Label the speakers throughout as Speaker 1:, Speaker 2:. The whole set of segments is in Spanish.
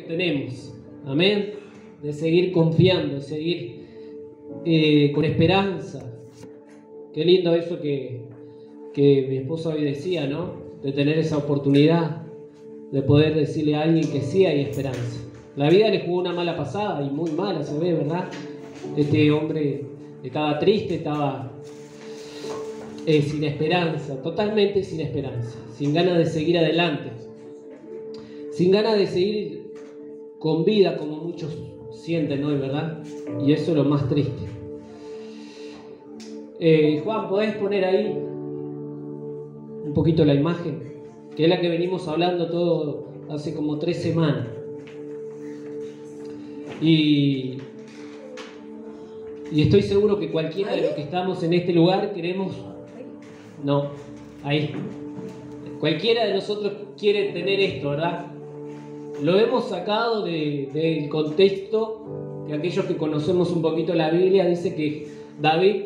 Speaker 1: que tenemos. Amén. De seguir confiando, de seguir con esperanza. Qué lindo eso que mi esposa hoy decía, ¿no? De tener esa oportunidad de poder decirle a alguien que sí hay esperanza. La vida le jugó una mala pasada, y muy mala se ve, ¿verdad? Este hombre estaba triste, estaba sin esperanza, totalmente sin esperanza, sin ganas de seguir adelante, sin ganas de seguir con vida como muchos sienten hoy, ¿verdad? Y eso es lo más triste. Juan, ¿podés poner ahí un poquito la imagen? Que es la que venimos hablando todo hace como 3 semanas. Y estoy seguro que cualquiera de los que estamos en este lugar queremos... No, ahí. Cualquiera de nosotros quiere tener esto, ¿verdad? Lo hemos sacado del contexto que aquellos que conocemos un poquito la Biblia dice que David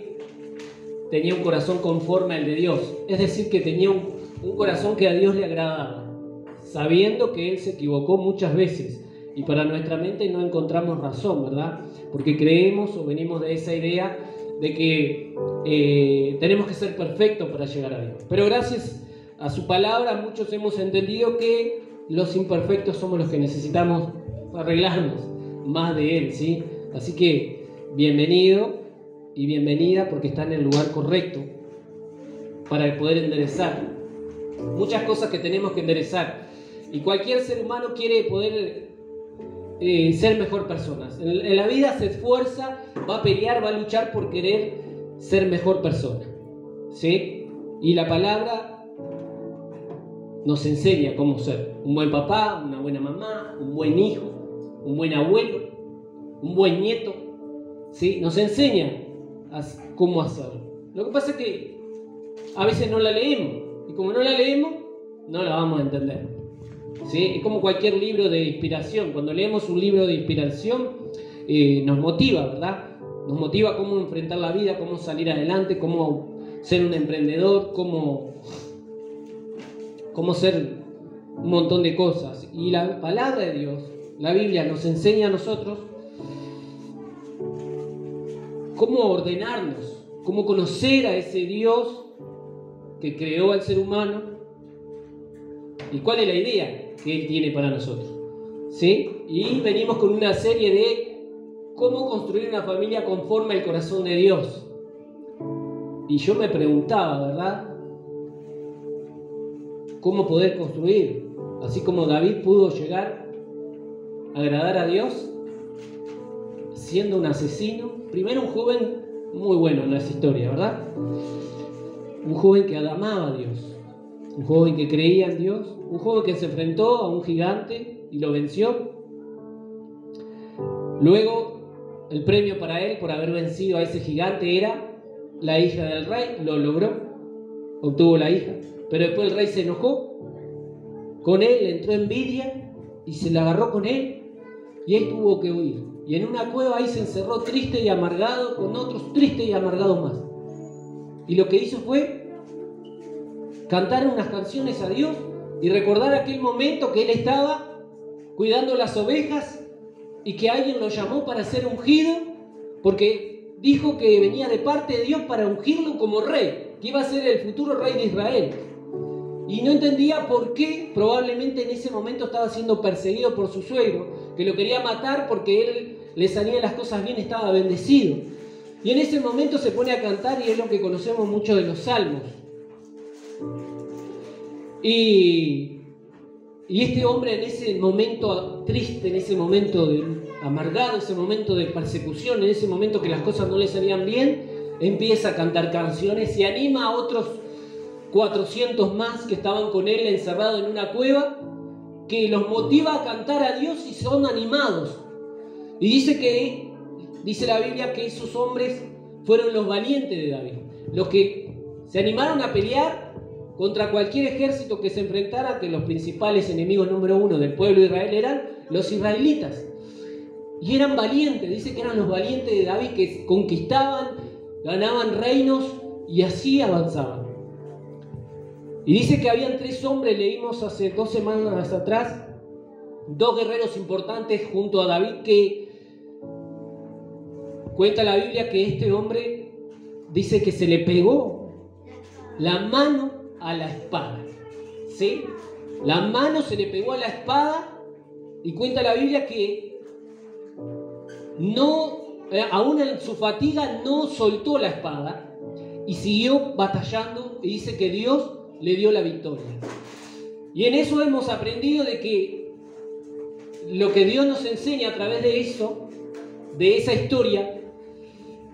Speaker 1: tenía un corazón conforme al de Dios. Es decir, que tenía un corazón que a Dios le agradaba, sabiendo que él se equivocó muchas veces. Y para nuestra mente no encontramos razón, ¿verdad? Porque creemos o venimos de esa idea de que tenemos que ser perfectos para llegar a Dios. Pero gracias a su palabra muchos hemos entendido que los imperfectos somos los que necesitamos arreglarnos más de Él, ¿sí? Así que bienvenido y bienvenida porque está en el lugar correcto para poder enderezar muchas cosas que tenemos que enderezar. Y cualquier ser humano quiere poder ser mejor persona. En la vida se esfuerza, va a pelear, va a luchar por querer ser mejor persona, ¿sí? Y la palabra nos enseña cómo ser un buen papá, una buena mamá, un buen hijo, un buen abuelo, un buen nieto, ¿sí? Nos enseña cómo hacerlo. Lo que pasa es que a veces no la leemos, y como no la leemos, no la vamos a entender, ¿sí? Es como cualquier libro de inspiración. Cuando leemos un libro de inspiración, nos motiva, ¿verdad? Nos motiva cómo enfrentar la vida, cómo salir adelante, cómo ser un emprendedor, cómo ser un montón de cosas. Y la palabra de Dios, la Biblia, nos enseña a nosotros cómo ordenarnos, cómo conocer a ese Dios que creó al ser humano y cuál es la idea que Él tiene para nosotros, ¿sí? Y venimos con una serie de cómo construir una familia conforme al corazón de Dios. Y yo me preguntaba, ¿verdad? ¿Cómo poder construir? Así como David pudo llegar a agradar a Dios siendo un asesino. Primero un joven muy bueno en las historias, ¿verdad? Un joven que amaba a Dios, un joven que creía en Dios, un joven que se enfrentó a un gigante y lo venció. Luego el premio para él por haber vencido a ese gigante era la hija del rey. Lo logró, obtuvo la hija, pero después el rey se enojó con él, le entró envidia y se la agarró con él y él tuvo que huir. Y en una cueva ahí se encerró triste y amargado con otros tristes y amargados más. Y lo que hizo fue cantar unas canciones a Dios y recordar aquel momento que él estaba cuidando las ovejas y que alguien lo llamó para ser ungido, porque dijo que venía de parte de Dios para ungirlo como rey, que iba a ser el futuro rey de Israel. Y no entendía por qué. Probablemente en ese momento estaba siendo perseguido por su suegro, que lo quería matar porque él le salían las cosas bien, estaba bendecido. Y en ese momento se pone a cantar, y es lo que conocemos mucho de los salmos. Y este hombre, en ese momento triste, en ese momento amargado, ese momento de persecución, en ese momento que las cosas no le salían bien, empieza a cantar canciones y anima a otros 400 más que estaban con él encerrados en una cueva, que los motiva a cantar a Dios y son animados. Y dice la Biblia que esos hombres fueron los valientes de David, los que se animaron a pelear contra cualquier ejército que se enfrentara, que los principales enemigos número 1 del pueblo de Israel eran los israelitas. Y eran valientes, dice que eran los valientes de David, que conquistaban, ganaban reinos y así avanzaban. Y dice que habían 3 hombres, leímos hace 2 semanas atrás, dos guerreros importantes junto a David, que cuenta la Biblia que este hombre dice que se le pegó la mano a la espada, ¿sí? La mano se le pegó a la espada, y cuenta la Biblia que no, aún en su fatiga, no soltó la espada y siguió batallando, y dice que Dios le dio la victoria. Y en eso hemos aprendido de que lo que Dios nos enseña a través de eso, de esa historia,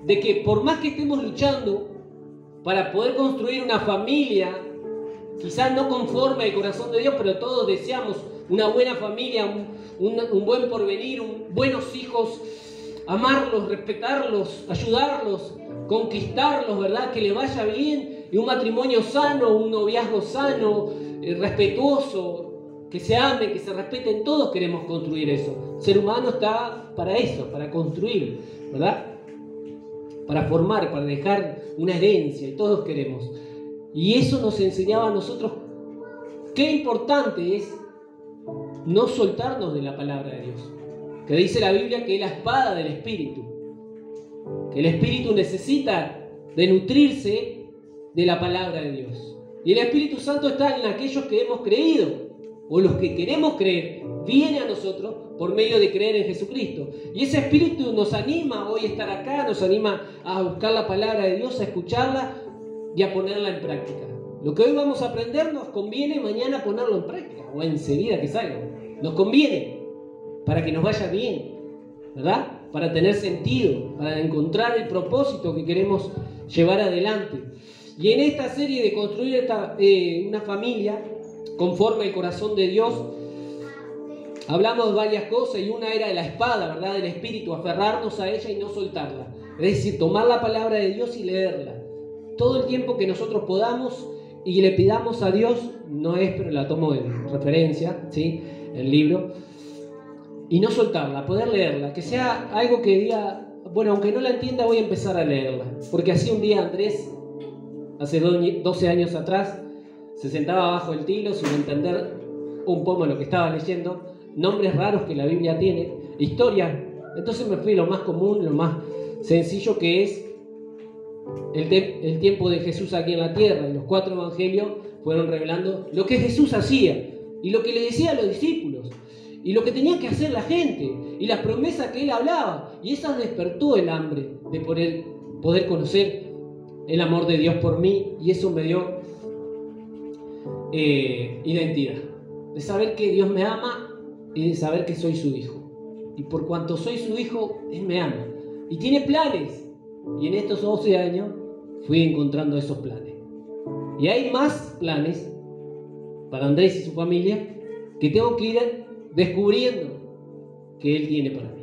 Speaker 1: de que por más que estemos luchando para poder construir una familia, quizás no conforme al corazón de Dios, pero todos deseamos una buena familia, un buen porvenir, buenos hijos, amarlos, respetarlos, ayudarlos, conquistarlos, ¿verdad? Que les vaya bien, y un matrimonio sano, un noviazgo sano, respetuoso, que se amen, que se respeten. Todos queremos construir eso. El ser humano está para eso, para construir, ¿verdad? Para formar, para dejar una herencia, y todos queremos. Y eso nos enseñaba a nosotros qué importante es no soltarnos de la palabra de Dios. Que dice la Biblia que es la espada del Espíritu. Que el Espíritu necesita de nutrirse de la palabra de Dios. Y el Espíritu Santo está en aquellos que hemos creído, o los que queremos creer, viene a nosotros por medio de creer en Jesucristo. Y ese Espíritu nos anima hoy a estar acá, nos anima a buscar la palabra de Dios, a escucharla y a ponerla en práctica. Lo que hoy vamos a aprender nos conviene mañana ponerlo en práctica, o enseguida que salga. Nos conviene para que nos vaya bien, ¿verdad? Para tener sentido, para encontrar el propósito que queremos llevar adelante. Y en esta serie de construir una familia conforme al corazón de Dios, hablamos de varias cosas, y una era de la espada, ¿verdad? Del Espíritu, aferrarnos a ella y no soltarla. Es decir, tomar la palabra de Dios y leerla todo el tiempo que nosotros podamos, y le pidamos a Dios, no es, pero la tomo en referencia, ¿sí? El libro, y no soltarla, poder leerla, que sea algo que diga, bueno, aunque no la entienda, voy a empezar a leerla. Porque así un día Andrés, hace 12 años atrás, se sentaba bajo el tilo sin entender un poco lo que estaba leyendo, nombres raros que la Biblia tiene, historias. Entonces me fui lo más común, lo más sencillo, que es el tiempo de Jesús aquí en la tierra. Y los 4 evangelios fueron revelando lo que Jesús hacía y lo que le decía a los discípulos y lo que tenía que hacer la gente y las promesas que él hablaba. Y eso despertó el hambre de poder conocer el amor de Dios por mí, y eso me dio identidad, de saber que Dios me ama y de saber que soy su hijo. Y por cuanto soy su hijo, Él me ama y tiene planes. Y en estos 12 años fui encontrando esos planes. Y hay más planes para Andrés y su familia que tengo que ir descubriendo que Él tiene para mí.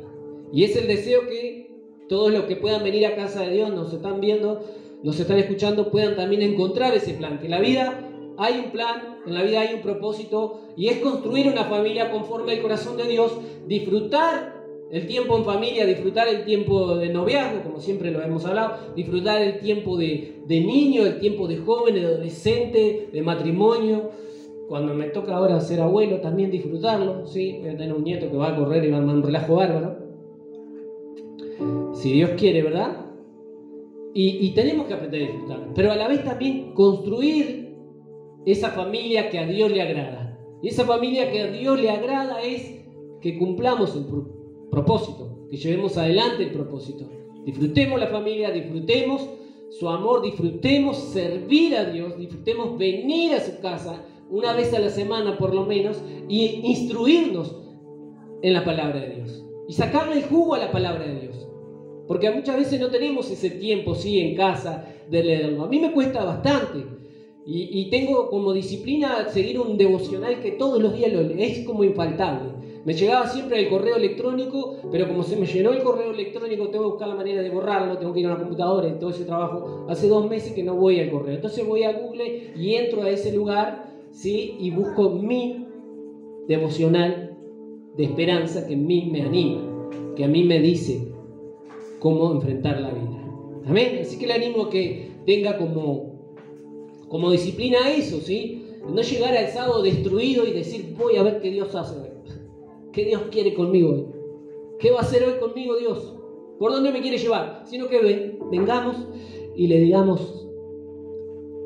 Speaker 1: Y es el deseo que todos los que puedan venir a casa de Dios, nos están viendo, nos están escuchando, puedan también encontrar ese plan. Que en la vida hay un plan, en la vida hay un propósito, y es construir una familia conforme al corazón de Dios, disfrutar el tiempo en familia, disfrutar el tiempo de noviazgo, como siempre lo hemos hablado, disfrutar el tiempo de niño, el tiempo de joven, de adolescente, de matrimonio. Cuando me toca ahora ser abuelo, también disfrutarlo, ¿sí? Voy a tener un nieto que va a correr y va a armar un relajo bárbaro. Si Dios quiere, ¿verdad? Y tenemos que aprender a disfrutar, pero a la vez también construir esa familia que a Dios le agrada. Y esa familia que a Dios le agrada es que cumplamos el propósito, que llevemos adelante el propósito. Disfrutemos la familia, disfrutemos su amor, disfrutemos servir a Dios, disfrutemos venir a su casa una vez a la semana por lo menos y instruirnos en la palabra de Dios y sacarle el jugo a la palabra de Dios. Porque muchas veces no tenemos ese tiempo, sí, en casa de leerlo. A mí me cuesta bastante. Y tengo como disciplina seguir un devocional que todos los días lo leo. Es como infaltable. Me llegaba siempre el correo electrónico, pero como se me llenó el correo electrónico, tengo que buscar la manera de borrarlo, tengo que ir a una computadora y todo ese trabajo. Hace 2 meses que no voy al correo. Entonces voy a Google y entro a ese lugar, ¿sí? Y busco mi devocional de esperanza que a mí me anima, que a mí me dice cómo enfrentar la vida. Amén. Así que le animo a que tenga como disciplina eso, ¿sí? No llegar al sábado destruido y decir, voy a ver qué Dios hace. ¿qué Dios quiere conmigo hoy? ¿Qué va a hacer hoy conmigo Dios? ¿Por dónde me quiere llevar? Sino que vengamos y le digamos,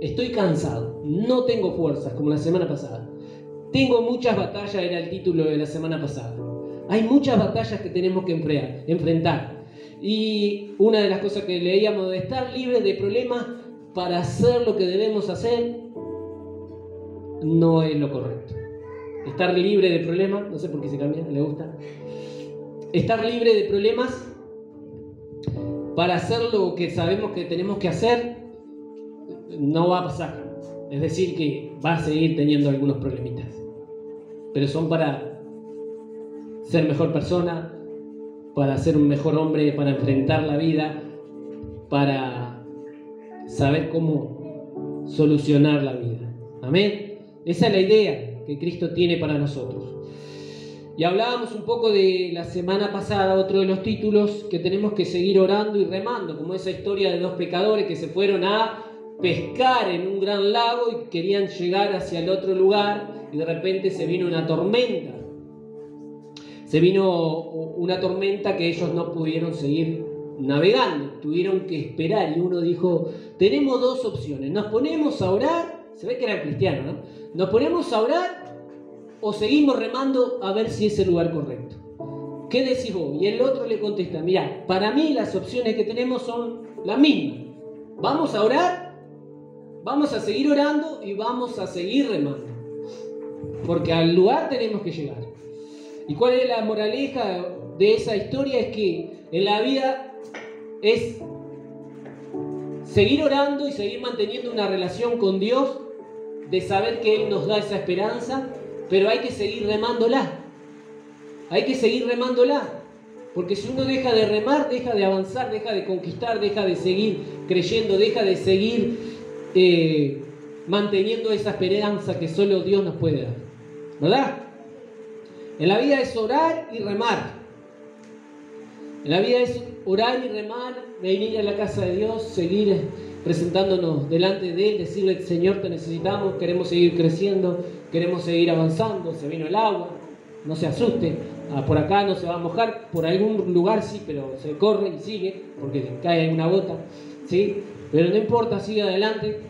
Speaker 1: estoy cansado, no tengo fuerzas como la semana pasada. Tengo muchas batallas, era el título de la semana pasada. Hay muchas batallas que tenemos que enfrentar. Y una de las cosas que leíamos de estar libres de problemas para hacer lo que debemos hacer no es lo correcto. Estar libre de problemas, no sé por qué se cambia, ¿le gusta? Estar libre de problemas para hacer lo que sabemos que tenemos que hacer no va a pasar. Es decir, que va a seguir teniendo algunos problemitas. Pero son para ser mejor persona, para ser un mejor hombre, para enfrentar la vida, para saber cómo solucionar la vida. Amén. Esa es la idea que Cristo tiene para nosotros. Y hablábamos un poco de la semana pasada, otro de los títulos, que tenemos que seguir orando y remando, como esa historia de dos pecadores que se fueron a pescar en un gran lago y querían llegar hacia el otro lugar y de repente se vino una tormenta. Se vino una tormenta que ellos no pudieron seguir navegando, tuvieron que esperar y uno dijo, tenemos dos opciones, nos ponemos a orar, se ve que eran cristianos, ¿no? Nos ponemos a orar o seguimos remando a ver si es el lugar correcto. ¿Qué decís vos? Y el otro le contesta, mirá, para mí las opciones que tenemos son las mismas. Vamos a orar, vamos a seguir orando y vamos a seguir remando. Porque al lugar tenemos que llegar. ¿Y cuál es la moraleja de esa historia? Es que en la vida es seguir orando y seguir manteniendo una relación con Dios, de saber que Él nos da esa esperanza, pero hay que seguir remándola. Hay que seguir remándola. Porque si uno deja de remar, deja de avanzar, deja de conquistar, deja de seguir creyendo, deja de seguir manteniendo esa esperanza que solo Dios nos puede dar. ¿Verdad? En la vida es orar y remar. En la vida es orar y remar, venir a la casa de Dios, seguir presentándonos delante de Él, decirle, Señor, te necesitamos, queremos seguir creciendo, queremos seguir avanzando, se vino el agua, no se asuste, por acá no se va a mojar, por algún lugar sí, pero se corre y sigue, porque cae una gota, ¿sí? Pero no importa, siga adelante,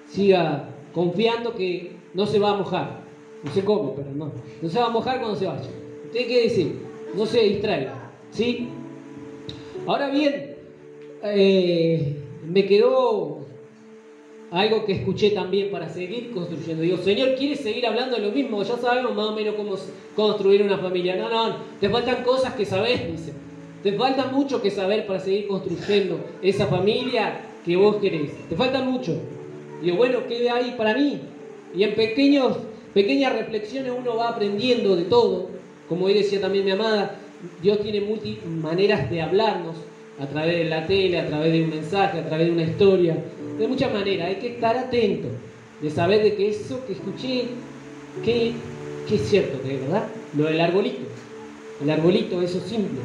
Speaker 1: siga confiando que no se va a mojar, no sé cómo, pero no se va a mojar cuando se vaya. Usted qué decir, no se distraiga, ¿sí? Ahora bien, me quedó algo que escuché también para seguir construyendo. Digo, Señor, ¿quieres seguir hablando de lo mismo? Ya sabemos más o menos cómo construir una familia. No, te faltan cosas que saber, dice. Te falta mucho que saber para seguir construyendo esa familia que vos querés. Te falta mucho. Digo, bueno, ¿qué hay para mí? Y en pequeñas reflexiones uno va aprendiendo de todo. Como hoy decía también mi amada, Dios tiene maneras de hablarnos, a través de la tele, a través de un mensaje, a través de una historia, de muchas maneras. Hay que estar atento, de saber de que eso que escuché, que es cierto, que es verdad. Lo del arbolito, el arbolito, eso es simple,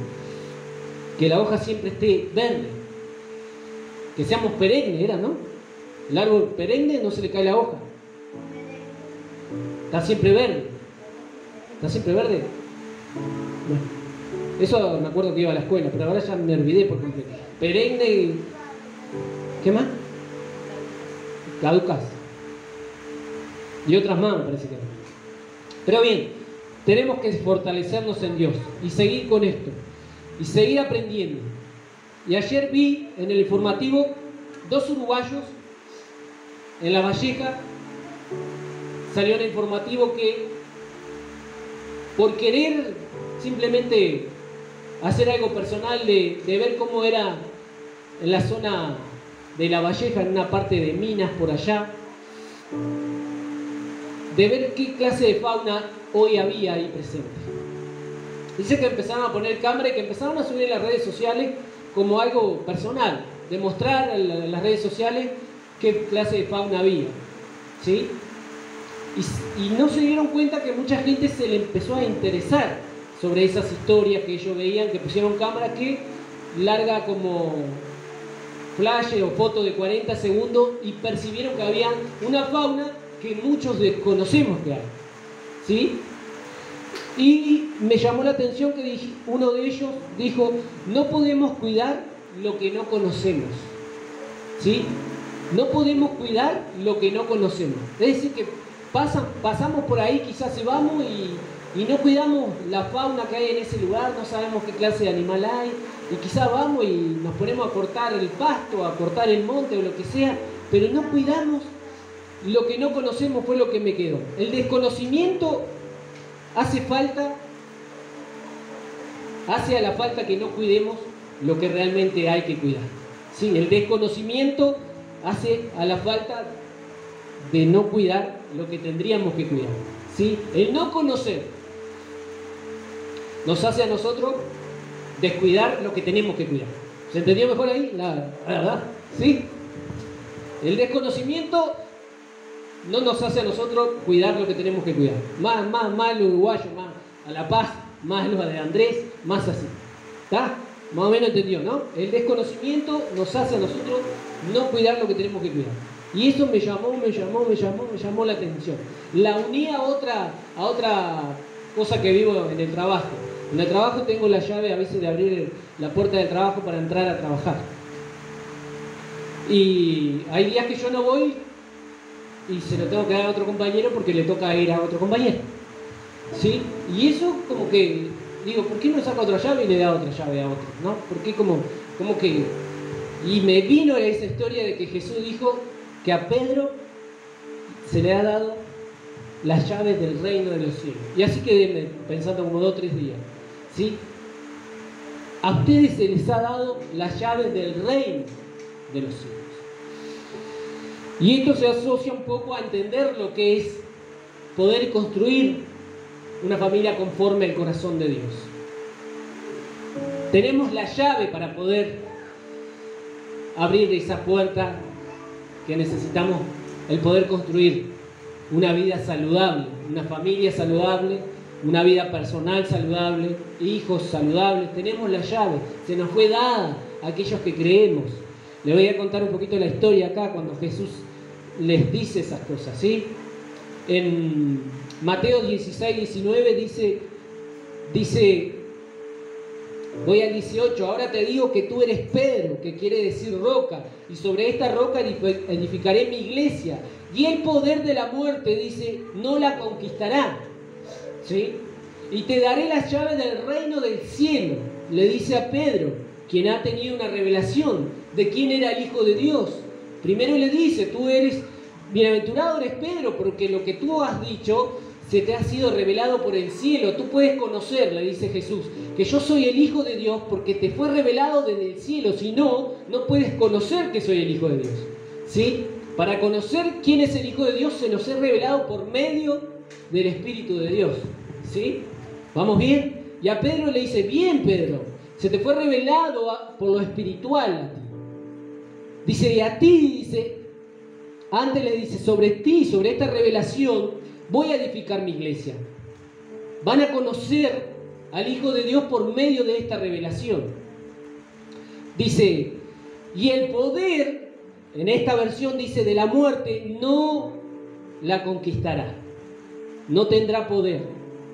Speaker 1: que la hoja siempre esté verde, que seamos perennes, era, ¿no? El árbol perenne no se le cae la hoja, está siempre verde. ¿Está siempre verde? Bueno, eso me acuerdo que iba a la escuela, pero ahora ya me olvidé por completo. Perenne, ¿qué más? Caducas. Y otras más, me parece que no. Pero bien, tenemos que fortalecernos en Dios y seguir con esto. Y seguir aprendiendo. Y ayer vi en el informativo 2 uruguayos en La Valleja. Salió en el informativo que por querer simplemente hacer algo personal de ver cómo era en la zona de La Valleja, en una parte de Minas por allá, de ver qué clase de fauna hoy había ahí presente. Dice que empezaron a poner cámara y que empezaron a subir en las redes sociales como algo personal, de mostrar en las redes sociales qué clase de fauna había, ¿sí? Y no se dieron cuenta que mucha gente se le empezó a interesar sobre esas historias que ellos veían, que pusieron cámara que larga como flash o foto de 40 segundos y percibieron que había una fauna que muchos desconocemos que hay, ¿sí? Y me llamó la atención que uno de ellos dijo, no podemos cuidar lo que no conocemos. ¿Sí? No podemos cuidar lo que no conocemos. Es decir, que pasamos por ahí, quizás se vamos y no cuidamos la fauna que hay en ese lugar, no sabemos qué clase de animal hay, y quizás vamos y nos ponemos a cortar el pasto, a cortar el monte o lo que sea, pero no cuidamos lo que no conocemos. Fue lo que me quedó. El desconocimiento hace a la falta que no cuidemos lo que realmente hay que cuidar. Sí, el desconocimiento hace a la falta de no cuidar lo que tendríamos que cuidar. ¿Sí? El no conocer nos hace a nosotros descuidar lo que tenemos que cuidar. ¿Se entendió mejor ahí? La verdad. ¿Sí? El desconocimiento no nos hace a nosotros cuidar lo que tenemos que cuidar. Más los uruguayos, más a La Paz, más los de Andrés, más así. ¿Está? Más o menos entendió, ¿no? El desconocimiento nos hace a nosotros no cuidar lo que tenemos que cuidar. Y eso me llamó la atención. La uní a otra cosa que vivo en el trabajo. En el trabajo tengo la llave a veces de abrir la puerta del trabajo para entrar a trabajar. Y hay días que yo no voy y se lo tengo que dar a otro compañero porque le toca ir a otro compañero. ¿Sí? Y eso como que digo, ¿por qué no saco otra llave y le da otra llave a otro? ¿No? Porque como que... Y me vino esa historia de que Jesús dijo que a Pedro se le ha dado las llaves del reino de los cielos. Y así quedé pensando como 2 o 3 días. ¿Sí? A ustedes se les ha dado las llaves del reino de los cielos. Y esto se asocia un poco a entender lo que es poder construir una familia conforme al corazón de Dios. Tenemos la llave para poder abrir esa puerta que necesitamos, el poder construir una vida saludable, una familia saludable, una vida personal saludable, hijos saludables. Tenemos la llave, se nos fue dada a aquellos que creemos. Les voy a contar un poquito la historia acá cuando Jesús les dice esas cosas, ¿sí? En Mateo 16, 19 dice, voy al 18, ahora te digo que tú eres Pedro, que quiere decir roca, y sobre esta roca edificaré mi iglesia, y el poder de la muerte, dice, no la conquistará, ¿sí? Y te daré las llaves del reino del cielo, le dice a Pedro, quien ha tenido una revelación de quién era el Hijo de Dios. Primero le dice, tú eres, bienaventurado eres Pedro, porque lo que tú has dicho se te ha sido revelado por el cielo. Tú puedes conocer, le dice Jesús, que yo soy el Hijo de Dios porque te fue revelado desde el cielo. Si no, no puedes conocer que soy el Hijo de Dios. ¿Sí? Para conocer quién es el Hijo de Dios se nos ha revelado por medio del Espíritu de Dios. ¿Sí? ¿Vamos bien? Y a Pedro le dice, bien Pedro, se te fue revelado por lo espiritual a ti. Dice, y a ti, dice, antes le dice, sobre ti, sobre esta revelación, voy a edificar mi iglesia. Van a conocer al Hijo de Dios por medio de esta revelación. Dice, y el poder, en esta versión dice, de la muerte, no la conquistará. No tendrá poder.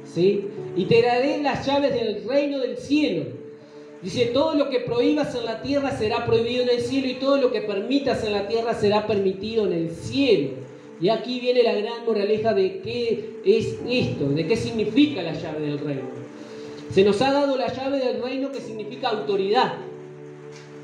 Speaker 1: ¿Sí? Y te daré las llaves del reino del cielo. Dice, todo lo que prohíbas en la tierra será prohibido en el cielo y todo lo que permitas en la tierra será permitido en el cielo. Y aquí viene la gran moraleja de qué es esto, de qué significa la llave del reino. Se nos ha dado la llave del reino que significa autoridad.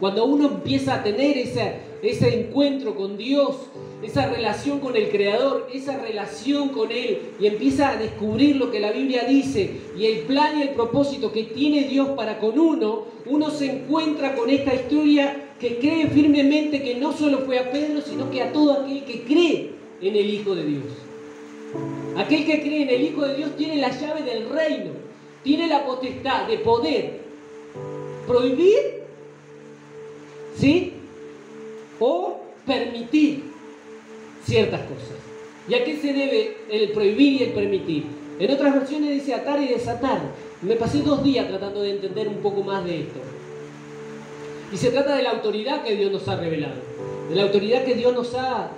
Speaker 1: Cuando uno empieza a tener ese encuentro con Dios, esa relación con el Creador, esa relación con Él, y empieza a descubrir lo que la Biblia dice y el plan y el propósito que tiene Dios para con uno se encuentra con esta historia que cree firmemente que no solo fue a Pedro, sino que a todo aquel que cree en el Hijo de Dios. Aquel que cree en el Hijo de Dios tiene la llave del reino, tiene la potestad de poder prohibir, ¿sí? O permitir ciertas cosas. ¿Y a qué se debe el prohibir y el permitir? En otras versiones dice atar y desatar. Me pasé 2 días tratando de entender un poco más de esto. Y se trata de la autoridad que Dios nos ha revelado, de la autoridad que Dios nos ha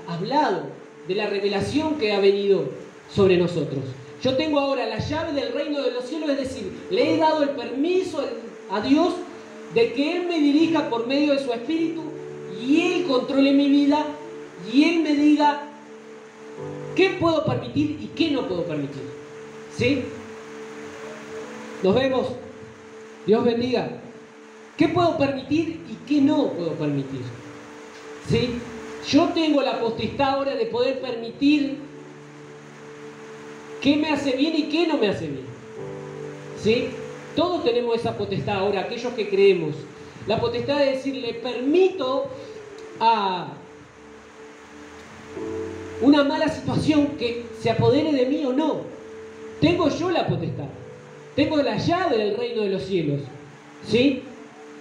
Speaker 1: hablado, de la revelación que ha venido sobre nosotros. Yo tengo ahora la llave del reino de los cielos, es decir, le he dado el permiso a Dios de que Él me dirija por medio de su Espíritu y Él controle mi vida y Él me diga qué puedo permitir y qué no puedo permitir. ¿Sí? Nos vemos. Dios bendiga. ¿Qué puedo permitir y qué no puedo permitir? ¿Sí? Yo tengo la potestad ahora de poder permitir qué me hace bien y qué no me hace bien. ¿Sí? Todos tenemos esa potestad ahora, aquellos que creemos. La potestad de decir, le permito a una mala situación que se apodere de mí o no. Tengo yo la potestad. Tengo la llave del reino de los cielos. ¿Sí?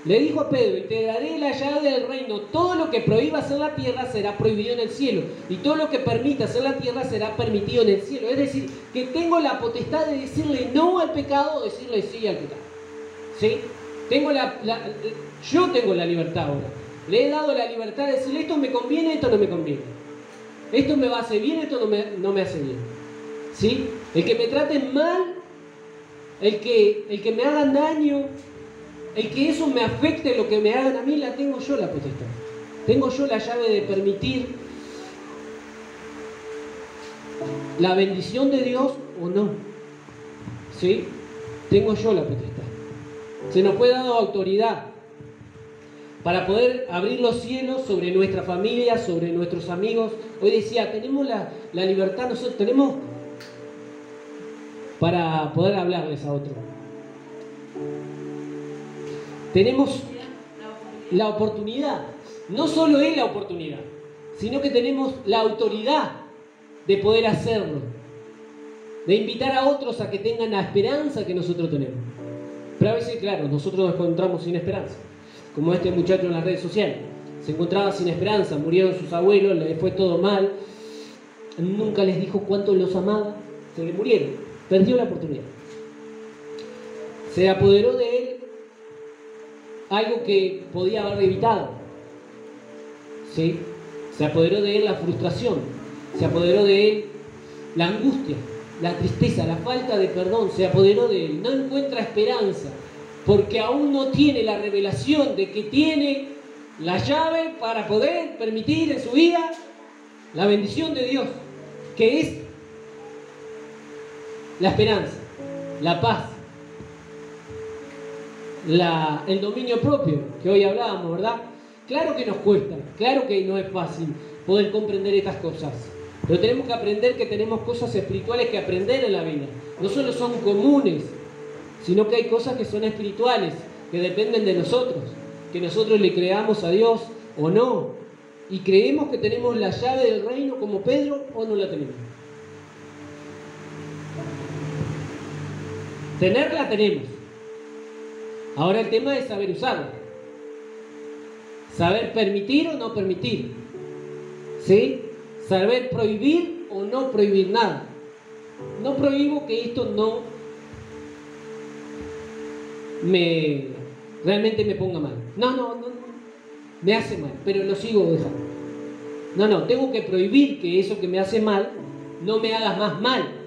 Speaker 1: Le dijo a Pedro, y te daré la llave del reino. Todo lo que prohíbas en la tierra será prohibido en el cielo. Y todo lo que permitas en la tierra será permitido en el cielo. Es decir, que tengo la potestad de decirle no al pecado o decirle sí al pecado. ¿Sí? Yo tengo la libertad ahora. Le he dado la libertad de decirle esto me conviene, esto no me conviene. Esto me hace bien, esto no me hace bien. ¿Sí? El que me traten mal, el que me hagan daño, el que eso me afecte, lo que me hagan a mí, la tengo yo la potestad. Tengo yo la llave de permitir la bendición de Dios o no. ¿Sí? Tengo yo la potestad. Se nos fue dado autoridad para poder abrir los cielos sobre nuestra familia, sobre nuestros amigos. Hoy decía, tenemos la libertad, nosotros tenemos para poder hablarles a otros. Tenemos la oportunidad, no solo es la oportunidad, sino que tenemos la autoridad de poder hacerlo, de invitar a otros a que tengan la esperanza que nosotros tenemos. Pero a veces, claro, nosotros nos encontramos sin esperanza, como este muchacho en las redes sociales. Se encontraba sin esperanza, murieron sus abuelos, le fue todo mal, nunca les dijo cuánto los amaba, se le murieron, perdió la oportunidad. Se apoderó de él algo que podía haber evitado. ¿Sí? Se apoderó de él la frustración, se apoderó de él la angustia, la tristeza, la falta de perdón, se apoderó de él. No encuentra esperanza porque aún no tiene la revelación de que tiene la llave para poder permitir en su vida la bendición de Dios, que es la esperanza, la paz, el dominio propio, que hoy hablábamos, ¿verdad? Claro que nos cuesta, claro que no es fácil poder comprender estas cosas, pero tenemos que aprender que tenemos cosas espirituales que aprender en la vida. No solo son comunes, sino que hay cosas que son espirituales, que dependen de nosotros, que nosotros le creamos a Dios o no, y creemos que tenemos la llave del reino como Pedro o no la tenemos. Tenerla tenemos. Ahora el tema es saber usarla. Saber permitir o no permitir. ¿Sí? Saber prohibir o no prohibir nada. No prohíbo que esto no realmente me ponga mal. No. Me hace mal, pero lo sigo dejando. No, tengo que prohibir que eso que me hace mal no me haga más mal.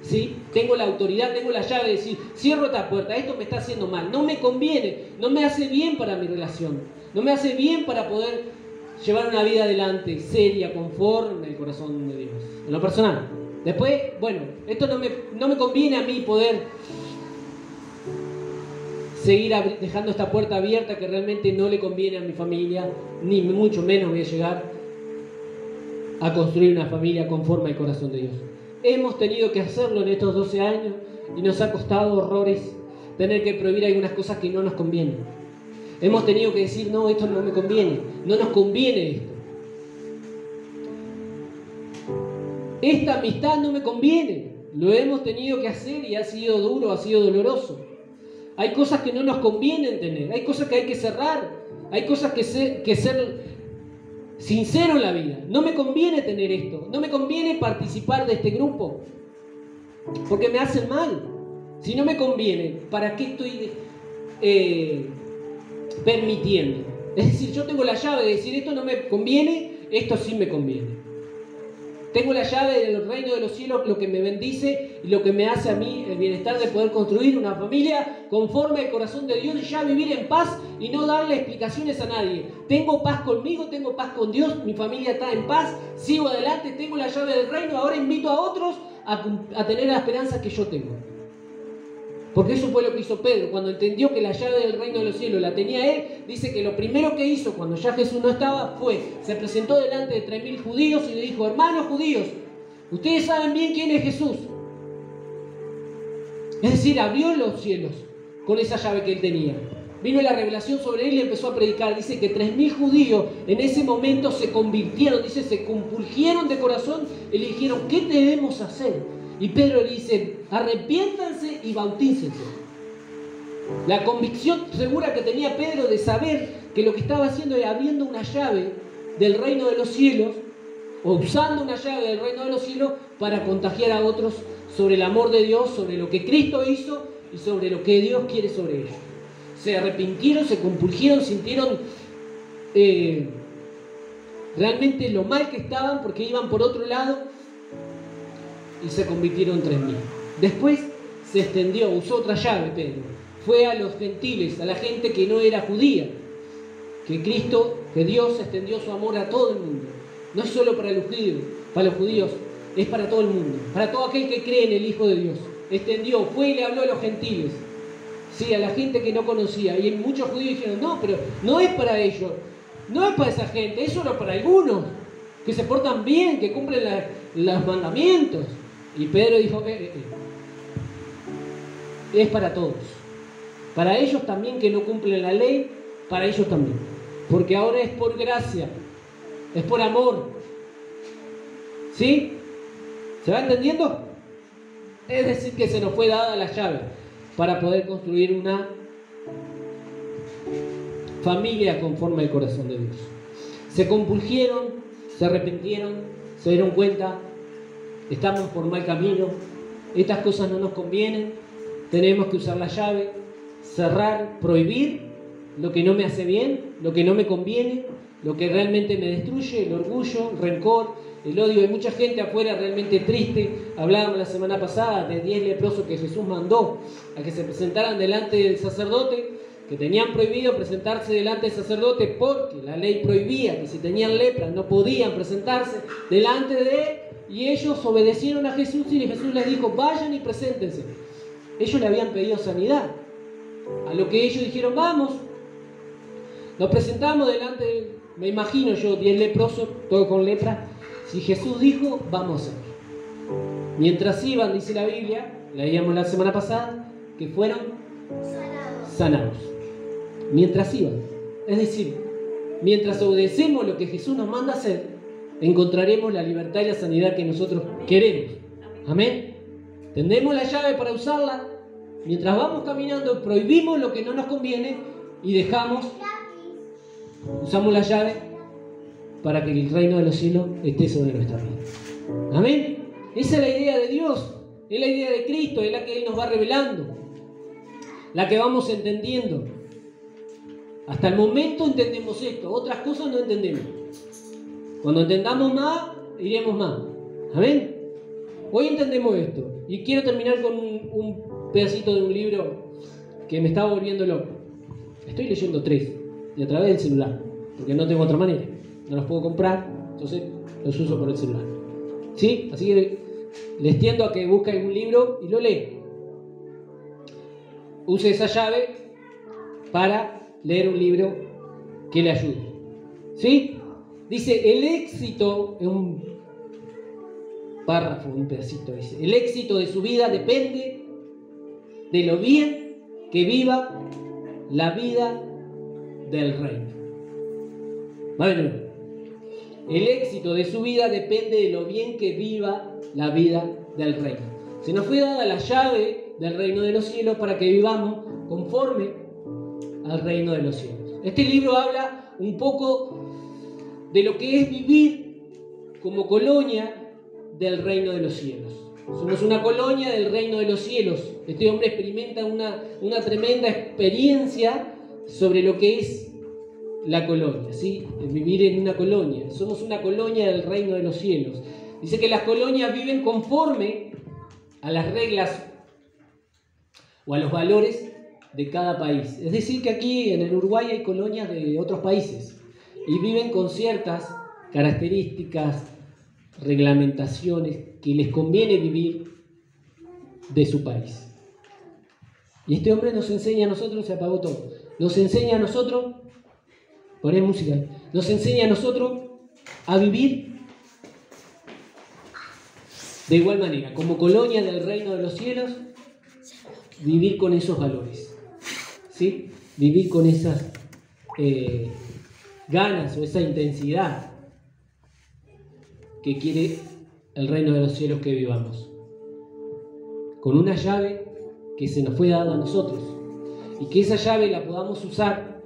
Speaker 1: ¿Sí? Tengo la autoridad, tengo la llave de decir, cierro esta puerta, esto me está haciendo mal, no me conviene, no me hace bien para mi relación, no me hace bien para poder llevar una vida adelante, seria, conforme al corazón de Dios, en lo personal. Después, bueno, esto no me conviene a mí poder seguir dejando esta puerta abierta que realmente no le conviene a mi familia, ni mucho menos voy a llegar a construir una familia conforme al corazón de Dios. Hemos tenido que hacerlo en estos 12 años y nos ha costado horrores tener que prohibir algunas cosas que no nos convienen. Hemos tenido que decir, no, esto no me conviene, no nos conviene esto. Esta amistad no me conviene. Lo hemos tenido que hacer y ha sido duro, ha sido doloroso. Hay cosas que no nos convienen tener, hay cosas que hay que cerrar, hay cosas que ser sincero en la vida. No me conviene tener esto, no me conviene participar de este grupo, porque me hacen mal. Si no me conviene, ¿para qué estoy permitiendo? Es decir, yo tengo la llave de decir esto no me conviene, esto sí me conviene. Tengo la llave del reino de los cielos, lo que me bendice y lo que me hace a mí el bienestar de poder construir una familia conforme al corazón de Dios y ya vivir en paz y no darle explicaciones a nadie. Tengo paz conmigo, tengo paz con Dios, mi familia está en paz, sigo adelante, tengo la llave del reino, ahora invito a otros a tener la esperanza que yo tengo. Porque eso fue lo que hizo Pedro. Cuando entendió que la llave del reino de los cielos la tenía él, dice que lo primero que hizo cuando ya Jesús no estaba se presentó delante de 3.000 judíos y le dijo: hermanos judíos, ustedes saben bien quién es Jesús. Es decir, abrió los cielos con esa llave que él tenía. Vino la revelación sobre él y empezó a predicar. Dice que 3.000 judíos en ese momento se convirtieron, dice, se compungieron de corazón y le dijeron: ¿qué debemos hacer? Y Pedro le dice: arrepiéntanse y bautícense. La convicción segura que tenía Pedro de saber que lo que estaba haciendo era abriendo una llave del reino de los cielos, o usando una llave del reino de los cielos para contagiar a otros sobre el amor de Dios, sobre lo que Cristo hizo y sobre lo que Dios quiere sobre ellos. Se arrepintieron, se compungieron, sintieron realmente lo mal que estaban porque iban por otro lado y se convirtieron en 3.000. Después se extendió, usó otra llave Pedro. Fue a los gentiles, a la gente que no era judía. Que Dios extendió su amor a todo el mundo. No es solo para los judíos, es para todo el mundo. Para todo aquel que cree en el Hijo de Dios. Extendió, fue y le habló a los gentiles. Sí, a la gente que no conocía. Y muchos judíos dijeron: no, pero no es para ellos. No es para esa gente, es solo para algunos. Que se portan bien, que cumplen los mandamientos. Y Pedro dijo: es para todos. Para ellos también que no cumplen la ley, para ellos también. Porque ahora es por gracia, es por amor. ¿Sí? ¿Se va entendiendo? Es decir, que se nos fue dada la llave para poder construir una familia conforme al corazón de Dios. Se compungieron, se arrepintieron, se dieron cuenta: estamos por mal camino, estas cosas no nos convienen, tenemos que usar la llave, cerrar, prohibir lo que no me hace bien, lo que no me conviene, lo que realmente me destruye, el orgullo, el rencor, el odio. Hay mucha gente afuera realmente triste. Hablábamos la semana pasada de 10 leprosos que Jesús mandó a que se presentaran delante del sacerdote, que tenían prohibido presentarse delante del sacerdote porque la ley prohibía que si tenían lepra no podían presentarse delante de él. Y ellos obedecieron a Jesús y Jesús les dijo: vayan y preséntense. Ellos le habían pedido sanidad. A lo que ellos dijeron: vamos. Nos presentamos delante, me imagino yo, 10 leprosos, todos con lepra. Si Jesús dijo, vamos a hacer. Mientras iban, dice la Biblia, leíamos la semana pasada, que fueron sanados. Mientras iban. Es decir, mientras obedecemos lo que Jesús nos manda hacer, encontraremos la libertad y la sanidad que nosotros queremos. Amén. Tenemos la llave para usarla. Mientras vamos caminando, prohibimos lo que no nos conviene y usamos la llave para que el reino de los cielos esté sobre nuestra vida. Amén. Esa es la idea de Dios, es la idea de Cristo, es la que Él nos va revelando, la que vamos entendiendo. Hasta el momento entendemos esto, otras cosas no entendemos. Cuando entendamos más, iremos más. Amén. Hoy entendemos esto y quiero terminar con un pedacito de un libro que me estaba volviendo loco. Estoy leyendo 3 y a través del celular, porque no tengo otra manera. No los puedo comprar, entonces los uso por el celular. ¿Sí? Así que les tiendo a que busquen algún libro y lo leen. Use esa llave para leer un libro que le ayude. ¿Sí? Dice: el éxito, es un párrafo, un pedacito, dice: el éxito de su vida depende de lo bien que viva la vida del reino. ¿Vale? El éxito de su vida depende de lo bien que viva la vida del reino. Se nos fue dada la llave del reino de los cielos para que vivamos conforme al reino de los cielos. Este libro habla un poco de lo que es vivir como colonia del reino de los cielos. Somos una colonia del reino de los cielos. Este hombre experimenta una tremenda experiencia sobre lo que es la colonia, ¿sí? Vivir en una colonia. Somos una colonia del reino de los cielos. Dice que las colonias viven conforme a las reglas o a los valores de cada país. Es decir, que aquí en el Uruguay hay colonias de otros países y viven con ciertas características, reglamentaciones que les conviene vivir de su país. Y este hombre nos enseña a nosotros, se apagó todo, nos enseña a nosotros, poné música, nos enseña a nosotros a vivir de igual manera, como colonia del reino de los cielos, vivir con esos valores, ¿sí? Vivir con esas ganas o esa intensidad que quiere el reino de los cielos que vivamos. Con una llave que se nos fue dada a nosotros y que esa llave la podamos usar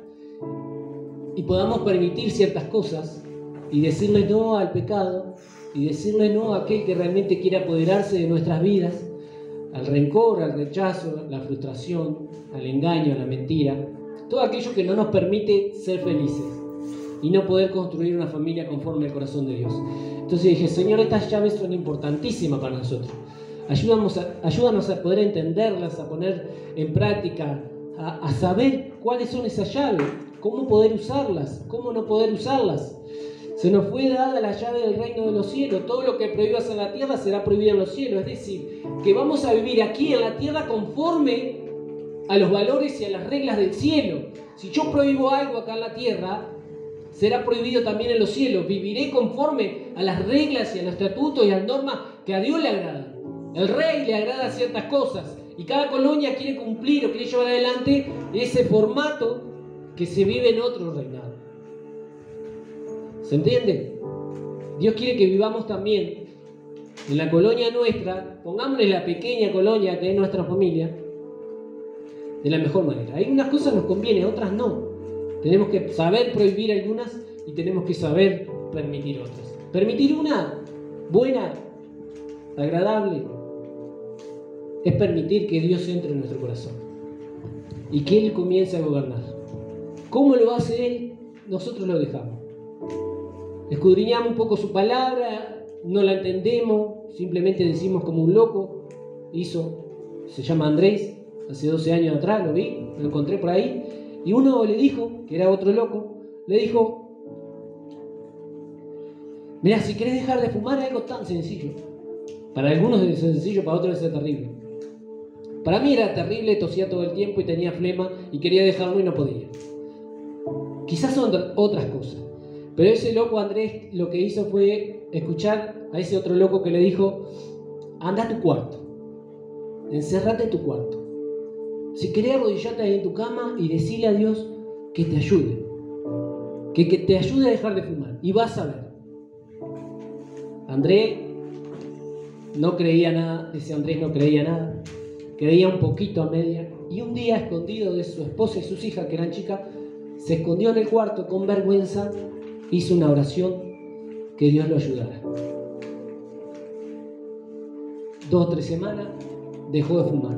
Speaker 1: y podamos permitir ciertas cosas y decirle no al pecado y decirle no a aquel que realmente quiere apoderarse de nuestras vidas, al rencor, al rechazo, a la frustración, al engaño, a la mentira, todo aquello que no nos permite ser felices y no poder construir una familia conforme al corazón de Dios. Entonces dije, Señor, estas llaves son importantísimas para nosotros. Ayúdanos a poder entenderlas, a poner en práctica, a saber cuáles son esas llaves, cómo poder usarlas, cómo no poder usarlas. Se nos fue dada la llave del reino de los cielos. Todo lo que prohíbas en la tierra será prohibido en los cielos. Es decir, que vamos a vivir aquí en la tierra conforme a los valores y a las reglas del cielo. Si yo prohíbo algo acá en la tierra, será prohibido también en los cielos. Viviré conforme a las reglas y a los estatutos y a las normas que a Dios le agradan. El rey le agrada ciertas cosas y cada colonia quiere cumplir o quiere llevar adelante ese formato que se vive en otro reinado. ¿Se entiende? Dios quiere que vivamos también en la colonia nuestra, pongámosle la pequeña colonia que es nuestra familia, de la mejor manera. Hay unas cosas nos conviene, otras no. Tenemos que saber prohibir algunas y tenemos que saber permitir otras. Permitir una buena, agradable, es permitir que Dios entre en nuestro corazón y que Él comience a gobernar. ¿Cómo lo hace Él? Nosotros lo dejamos. Escudriñamos un poco su palabra, no la entendemos, simplemente decimos como un loco se llama Andrés, hace 12 años atrás lo vi, lo encontré por ahí, y uno le dijo, que era otro loco, le dijo, mira, si querés dejar de fumar es algo tan sencillo. Para algunos es sencillo, para otros es terrible. Para mí era terrible, tosía todo el tiempo y tenía flema y quería dejarlo y no podía. Quizás son otras cosas. Pero ese loco Andrés lo que hizo fue escuchar a ese otro loco que le dijo, anda a tu cuarto, encerrate en tu cuarto. Si querés arrodillate ahí en tu cama y decirle a Dios que te ayude, que te ayude a dejar de fumar y vas a ver. Andrés no creía nada, ese Andrés no creía nada, creía un poquito a media y un día escondido de su esposa y sus hijas que eran chicas, se escondió en el cuarto con vergüenza. Hizo una oración que Dios lo ayudara. 2 o 3 semanas dejó de fumar.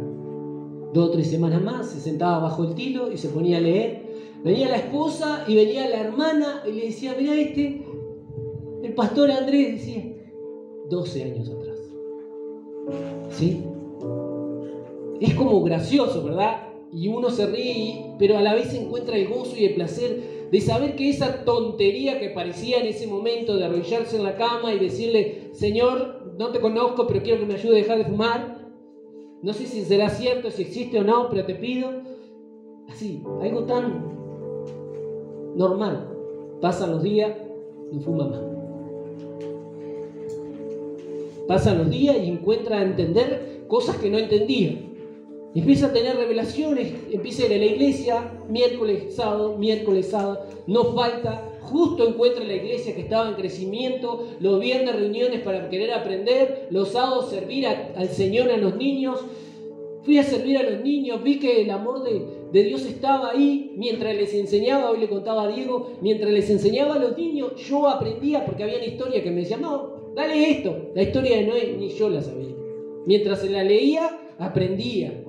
Speaker 1: 2 o 3 semanas más se sentaba bajo el tilo y se ponía a leer. Venía la esposa y venía la hermana y le decía, mirá el pastor Andrés decía, 12 años atrás. ¿Sí? Es como gracioso, ¿verdad? Y uno se ríe, pero a la vez encuentra el gozo y el placer de saber que esa tontería que parecía en ese momento de arrodillarse en la cama y decirle, Señor, no te conozco, pero quiero que me ayude a dejar de fumar. No sé si será cierto, si existe o no, pero te pido. Así, algo tan normal. Pasan los días, no fuma más. Pasan los días y encuentra a entender cosas que no entendía. Empieza a tener revelaciones, empieza a ir a la iglesia, miércoles, sábado, no falta, justo encuentra la iglesia que estaba en crecimiento, los viernes reuniones para querer aprender, los sábados servir al Señor a los niños. Fui a servir a los niños, vi que el amor de Dios estaba ahí, mientras les enseñaba, hoy le contaba a Diego, mientras les enseñaba a los niños, yo aprendía, porque había una historia que me decía, no, dale esto, la historia de Noé, ni yo la sabía. Mientras se la leía, aprendía.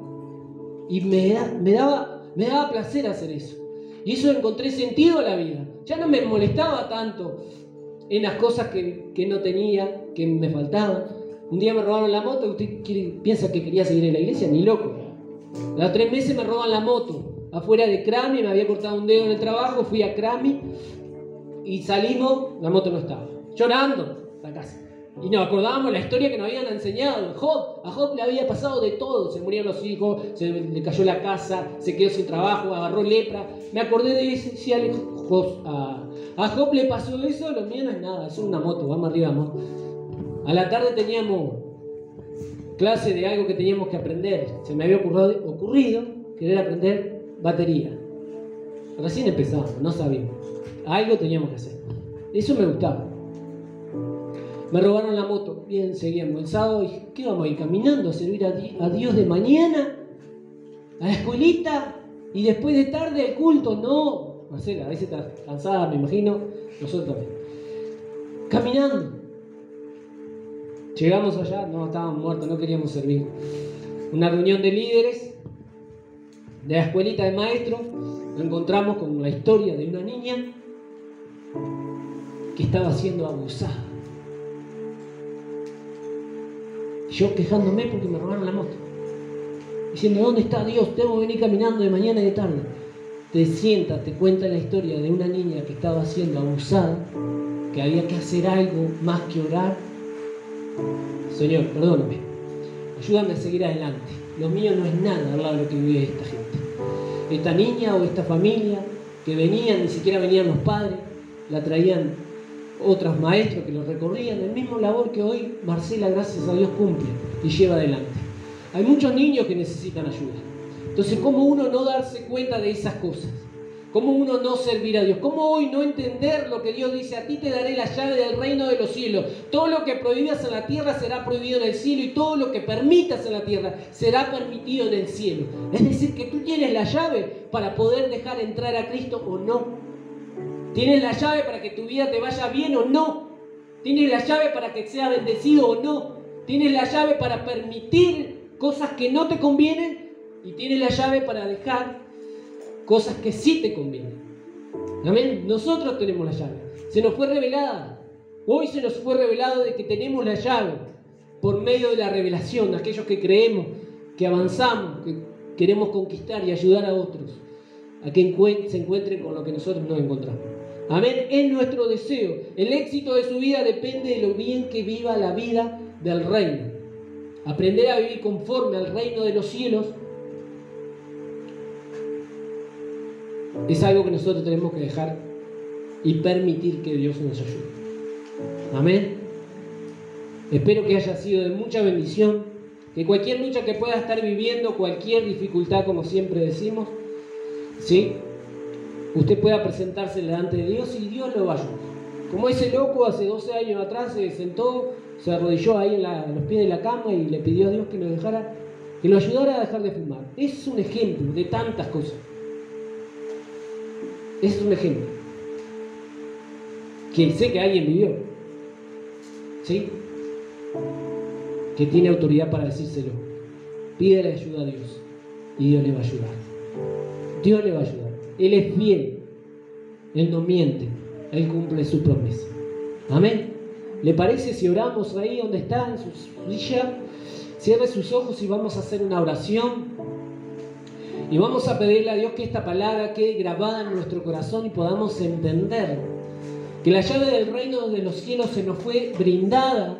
Speaker 1: Y me daba placer hacer eso. Y eso encontré sentido a la vida. Ya no me molestaba tanto en las cosas que no tenía, que me faltaban. Un día me robaron la moto. ¿Usted piensa que quería seguir en la iglesia? Ni loco. A los 3 meses me roban la moto afuera de Crami, me había cortado un dedo en el trabajo, fui a Crami y salimos, la moto no estaba. Llorando a la casa. Y nos acordábamos la historia que nos habían enseñado. A Job le había pasado de todo. Se murieron los hijos, se le cayó la casa, se quedó sin trabajo, agarró lepra. Me acordé de ese, si a Job le pasó eso, lo mío no es nada, eso es una moto, vamos arriba, amor. A la tarde teníamos clase de algo que teníamos que aprender. Se me había ocurrido querer aprender batería. Recién empezábamos, no sabíamos. Algo teníamos que hacer. Eso me gustaba. Me robaron la moto. Bien, seguíamos el sábado. Y ¿qué vamos a ir caminando a servir a Dios de mañana? ¿A la escuelita? ¿Y después de tarde al culto? No. Marcela, a veces está cansada, me imagino. Nosotros también. Caminando. Llegamos allá. No, estábamos muertos, no queríamos servir. Una reunión de líderes de la escuelita de maestros. Nos encontramos con la historia de una niña que estaba siendo abusada. Yo quejándome porque me robaron la moto. Diciendo, ¿dónde está Dios? Tengo que venir caminando de mañana y de tarde. Te sientas, te cuenta la historia de una niña que estaba siendo abusada, que había que hacer algo más que orar. Señor, perdóname. Ayúdame a seguir adelante. Lo mío no es nada al lado de lo que vive esta gente. Esta niña o esta familia que venían, ni siquiera venían los padres, la traían otros maestros que lo recorrían, el mismo labor que hoy Marcela, gracias a Dios, cumple y lleva adelante. Hay muchos niños que necesitan ayuda. Entonces, ¿cómo uno no darse cuenta de esas cosas? ¿Cómo uno no servir a Dios? ¿Cómo hoy no entender lo que Dios dice? A ti te daré la llave del reino de los cielos. Todo lo que prohibas en la tierra será prohibido en el cielo, y todo lo que permitas en la tierra será permitido en el cielo. Es decir, que tú tienes la llave para poder dejar entrar a Cristo o no. ¿Tienes la llave para que tu vida te vaya bien o no? ¿Tienes la llave para que sea bendecido o no? ¿Tienes la llave para permitir cosas que no te convienen? Y tienes la llave para dejar cosas que sí te convienen. Amén. Nosotros tenemos la llave. Se nos fue revelada. Hoy se nos fue revelado de que tenemos la llave por medio de la revelación. Aquellos que creemos, que avanzamos, que queremos conquistar y ayudar a otros a que se encuentren con lo que nosotros nos encontramos. Amén. Es nuestro deseo. El éxito de su vida depende de lo bien que viva la vida del reino. Aprender a vivir conforme al reino de los cielos es algo que nosotros tenemos que dejar y permitir que Dios nos ayude. Amén. Espero que haya sido de mucha bendición, que cualquier lucha que pueda estar viviendo, cualquier dificultad, como siempre decimos, ¿sí?, usted pueda presentarse delante de Dios y Dios lo va a ayudar. Como ese loco hace 12 años atrás se sentó, se arrodilló ahí en los pies de la cama y le pidió a Dios que lo ayudara a dejar de fumar. Es un ejemplo de tantas cosas. Es un ejemplo que sé que alguien vivió, ¿sí?, que tiene autoridad para decírselo. Pídele ayuda a Dios y Dios le va a ayudar. Dios le va a ayudar. Él es fiel, Él no miente, Él cumple su promesa. Amén. ¿Le parece si oramos ahí donde está, en su silla? Cierre sus ojos y vamos a hacer una oración. Y vamos a pedirle a Dios que esta palabra quede grabada en nuestro corazón y podamos entender que la llave del reino de los cielos se nos fue brindada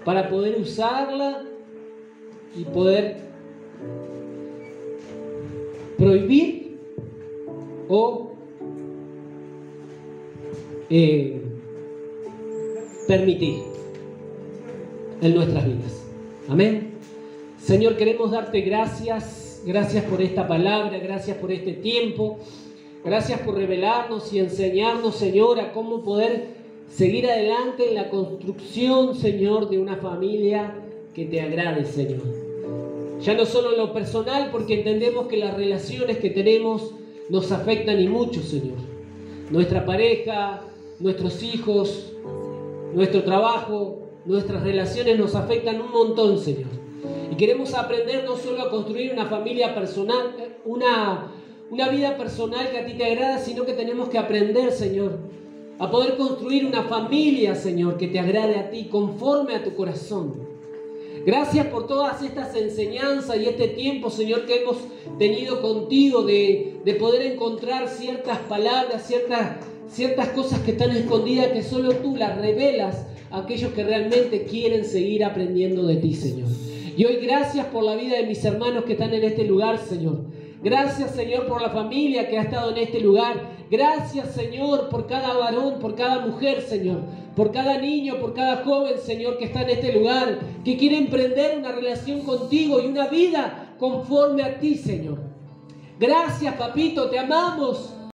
Speaker 1: para poder usarla y poder prohibir o permitir en nuestras vidas. Amén. Señor, queremos darte gracias. Gracias por esta palabra, gracias por este tiempo. Gracias por revelarnos y enseñarnos, Señor, a cómo poder seguir adelante en la construcción, Señor, de una familia que te agrade, Señor. Ya no solo en lo personal, porque entendemos que las relaciones que tenemos nos afectan y mucho, Señor. Nuestra pareja, nuestros hijos, nuestro trabajo, nuestras relaciones nos afectan un montón, Señor. Y queremos aprender no solo a construir una familia personal, una vida personal que a ti te agrada, sino que tenemos que aprender, Señor, a poder construir una familia, Señor, que te agrade a ti, conforme a tu corazón. Gracias por todas estas enseñanzas y este tiempo, Señor, que hemos tenido contigo de poder encontrar ciertas palabras, ciertas cosas que están escondidas, que solo tú las revelas a aquellos que realmente quieren seguir aprendiendo de ti, Señor. Y hoy gracias por la vida de mis hermanos que están en este lugar, Señor. Gracias, Señor, por la familia que ha estado en este lugar. Gracias, Señor, por cada varón, por cada mujer, Señor. Por cada niño, por cada joven, Señor, que está en este lugar. Que quiere emprender una relación contigo y una vida conforme a ti, Señor. Gracias, papito, te amamos.